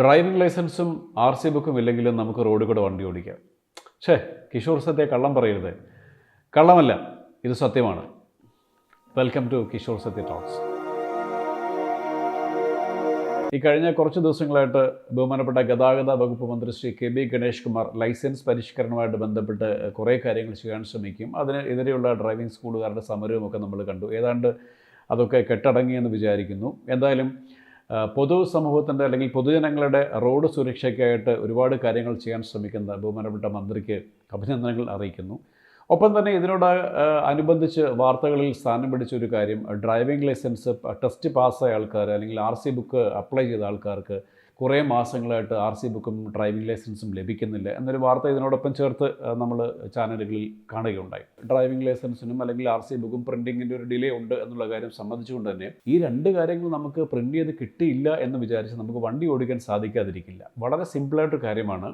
Driving ലൈസൻസും RC ബുക്കും ഇല്ലെങ്കിലും നമുക്ക് റോഡിൽ കൂടെ വണ്ടി ഓടിക്കാം. കിഷോർ സത്യ കള്ളം പറയരുത്. കള്ളമല്ല, ഇത് സത്യമാണ്. Welcome to Kishore Sathya talks. ഈ കഴിഞ്ഞ കുറച്ച് ദിവസങ്ങളായിട്ട് ബഹുമാനപ്പെട്ട ഗതാഗത വകുപ്പ് മന്ത്രി ശ്രീ KB ഗണേഷ് കുമാർ ലൈസൻസ് പരിഷ്കരണവുമായിട്ട് ബന്ധപ്പെട്ട് കുറേ കാര്യങ്ങൾ ചെയ്യാൻ ശ്രമിക്കും. അതിനെതിരെയുള്ള ഡ്രൈവിംഗ് സ്കൂളുകാരുടെ സമരവുമൊക്കെ നമ്മൾ കണ്ടു. ഏതാണ്ട് അതൊക്കെ കെട്ടടങ്ങിയെന്ന് വിചാരിക്കുന്നു. എന്തായാലും പൊതുസമൂഹത്തിൻ്റെ അല്ലെങ്കിൽ പൊതുജനങ്ങളുടെ റോഡ് സുരക്ഷയ്ക്കായിട്ട് ഒരുപാട് കാര്യങ്ങൾ ചെയ്യാൻ ശ്രമിക്കുന്ന ബഹുമാനപ്പെട്ട മന്ത്രിക്ക് അഭിനന്ദനങ്ങൾ അറിയിക്കുന്നു. ഒപ്പം തന്നെ ഇതിനോട് അനുബന്ധിച്ച് വാർത്തകളിൽ സ്ഥാനം പിടിച്ച ഒരു കാര്യം, ഡ്രൈവിംഗ് ലൈസൻസ് ടെസ്റ്റ് പാസ്സായ ആൾക്കാർ അല്ലെങ്കിൽ RC ബുക്ക് അപ്ലൈ ചെയ്ത ആൾക്കാർക്ക് കുറേ മാസങ്ങളായിട്ട് RC ബുക്കും ഡ്രൈവിംഗ് ലൈസൻസും ലഭിക്കുന്നില്ല എന്നൊരു വാർത്ത ഇതിനോടൊപ്പം ചേർത്ത് നമ്മൾ ചാനലുകളിൽ കാണുകയുണ്ടായി. ഡ്രൈവിംഗ് ലൈസൻസിനും അല്ലെങ്കിൽ RC ബുക്കും പ്രിൻറ്റിങ്ങിൻ്റെ ഒരു ഡിലേ ഉണ്ട് എന്നുള്ള കാര്യം സംബന്ധിച്ചുകൊണ്ട് തന്നെ ഈ രണ്ട് കാര്യങ്ങൾ നമുക്ക് പ്രിൻറ്റ് ചെയ്ത് കിട്ടിയില്ല എന്ന് വിചാരിച്ച് നമുക്ക് വണ്ടി ഓടിക്കാൻ സാധിക്കാതിരിക്കില്ല. വളരെ സിമ്പിളായിട്ടൊരു കാര്യമാണ്.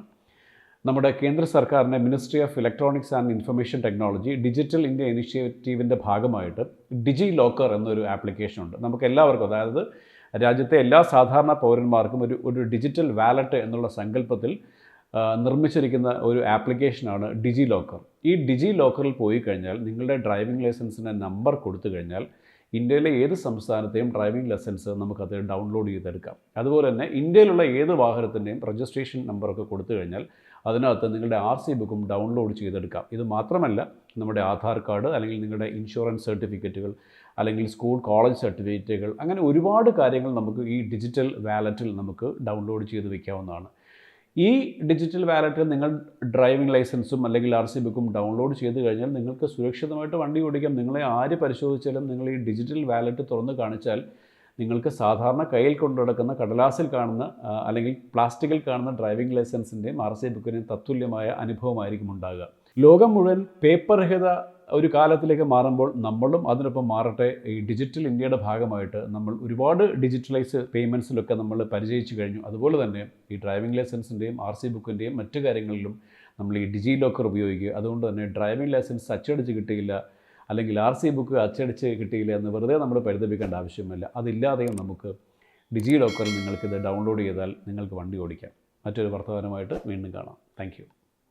നമ്മുടെ കേന്ദ്ര സർക്കാരിൻ്റെ ministry of electronics and information technology digital India ഇനിഷ്യേറ്റീവിൻ്റെ ഭാഗമായിട്ട് ഡിജി ലോക്കർ എന്നൊരു ആപ്ലിക്കേഷൻ ഉണ്ട്. നമുക്ക് എല്ലാവർക്കും, അതായത് രാജ്യത്തെ എല്ലാ സാധാരണ പൗരന്മാർക്കും ഒരു ഡിജിറ്റൽ വാലറ്റ് എന്നുള്ള സങ്കല്പത്തിൽ നിർമ്മിച്ചിരിക്കുന്ന ഒരു ആപ്ലിക്കേഷനാണ് ഡിജി ലോക്കർ. ഈ ഡിജി ലോക്കറിൽ പോയി കഴിഞ്ഞാൽ നിങ്ങളുടെ ഡ്രൈവിംഗ് ലൈസൻസിൻ്റെ നമ്പർ കൊടുത്തു കഴിഞ്ഞാൽ ഇന്ത്യയിലെ ഏത് സംസ്ഥാനത്തെയും ഡ്രൈവിംഗ് ലൈസൻസ് നമുക്കത് ഡൗൺലോഡ് ചെയ്തെടുക്കാം. അതുപോലെ തന്നെ ഇന്ത്യയിലുള്ള ഏത് വാഹനത്തിൻ്റെയും രജിസ്ട്രേഷൻ നമ്പറൊക്കെ കൊടുത്തു കഴിഞ്ഞാൽ അതിനകത്ത് നിങ്ങളുടെ RC ബുക്കും ഡൗൺലോഡ് ചെയ്തെടുക്കാം. ഇത് മാത്രമല്ല, നമ്മുടെ ആധാർ കാർഡ് അല്ലെങ്കിൽ നിങ്ങളുടെ ഇൻഷുറൻസ് സർട്ടിഫിക്കറ്റുകൾ അല്ലെങ്കിൽ സ്കൂൾ കോളേജ് സർട്ടിഫിക്കറ്റുകൾ, അങ്ങനെ ഒരുപാട് കാര്യങ്ങൾ നമുക്ക് ഈ ഡിജിറ്റൽ വാലറ്റിൽ നമുക്ക് ഡൗൺലോഡ് ചെയ്ത് വയ്ക്കാവുന്നതാണ്. ഈ ഡിജിറ്റൽ വാലറ്റിൽ നിങ്ങൾ ഡ്രൈവിംഗ് ലൈസൻസും അല്ലെങ്കിൽ RC ബുക്കും ഡൗൺലോഡ് ചെയ്ത് കഴിഞ്ഞാൽ നിങ്ങൾക്ക് സുരക്ഷിതമായിട്ട് വണ്ടി ഓടിക്കാം. നിങ്ങളെ ആര് പരിശോധിച്ചാലും നിങ്ങൾ ഈ ഡിജിറ്റൽ വാലറ്റ് തുറന്ന് കാണിച്ചാൽ നിങ്ങൾക്ക് സാധാരണ കയ്യിൽ കൊണ്ടു നടക്കുന്ന കടലാസിൽ കാണുന്ന അല്ലെങ്കിൽ പ്ലാസ്റ്റിക്കിൽ കാണുന്ന ഡ്രൈവിംഗ് ലൈസൻസിൻ്റെയും RC ബുക്കിൻ്റെയും തത്തുല്യമായ അനുഭവമായിരിക്കും ഉണ്ടാകുക. ലോകം മുഴുവൻ പേപ്പർ രഹിത ഒരു കാലത്തിലേക്ക് മാറുമ്പോൾ നമ്മളും അതിനൊപ്പം മാറട്ടെ. ഈ ഡിജിറ്റൽ ഇന്ത്യയുടെ ഭാഗമായിട്ട് നമ്മൾ ഒരുപാട് ഡിജിറ്റലൈസ് പേയ്മെൻറ്റ്സിലൊക്കെ നമ്മൾ പരിചയിച്ചു കഴിഞ്ഞു. അതുപോലെ തന്നെ ഈ ഡ്രൈവിംഗ് ലൈസൻസിൻ്റെയും RC ബുക്കിൻ്റെയും മറ്റു കാര്യങ്ങളിലും നമ്മൾ ഈ ഡിജി ലോക്കർ ഉപയോഗിക്കുക. അതുകൊണ്ട് തന്നെ ഡ്രൈവിംഗ് ലൈസൻസ് അച്ചടിച്ച് കിട്ടിയില്ല അല്ലെങ്കിൽ RC ബുക്ക് അച്ചടിച്ച് കിട്ടിയില്ല എന്ന് വെറുതെ നമ്മൾ പരിതപിക്കേണ്ട ആവശ്യമില്ല. അതില്ലാതെയും നമുക്ക് ഡിജി ലോക്കറിൽ നിങ്ങൾക്കിത് ഡൗൺലോഡ് ചെയ്താൽ നിങ്ങൾക്ക് വണ്ടി ഓടിക്കാം. മറ്റൊരു വർത്തമാനമായിട്ട് വീണ്ടും കാണാം. താങ്ക്